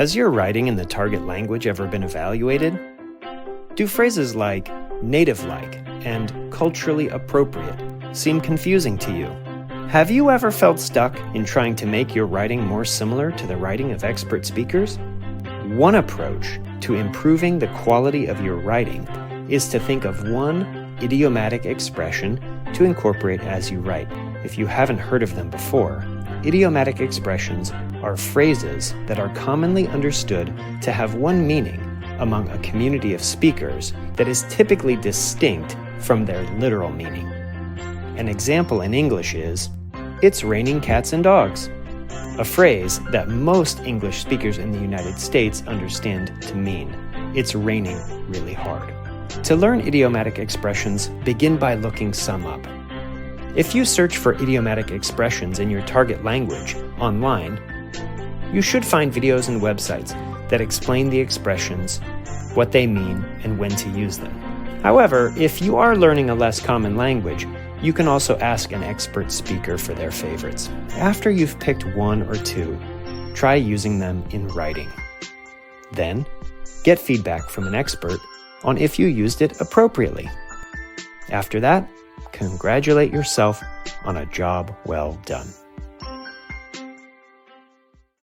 Has your writing in the target language ever been evaluated? Do phrases like native-like and culturally appropriate seem confusing to you? Have you ever felt stuck in trying to make your writing more similar to the writing of expert speakers? One approach to improving the quality of your writing is to think of one idiomatic expression to incorporate as you write. If you haven't heard of them before, idiomatic expressions are phrases that are commonly understood to have one meaning among a community of speakers that is typically distinct from their literal meaning. An example in English is, "It's raining cats and dogs," a phrase that most English speakers in the United States understand to mean, "It's raining really hard." To learn idiomatic expressions, begin by looking some up. If you search for idiomatic expressions in your target language online, you should find videos and websites that explain the expressions, what they mean, and when to use them. However, if you are learning a less common language, you can also ask an expert speaker for their favorites. After you've picked one or two, try using them in writing. Then, get feedback from an expert on if you used it appropriately. After that, congratulate yourself on a job well done.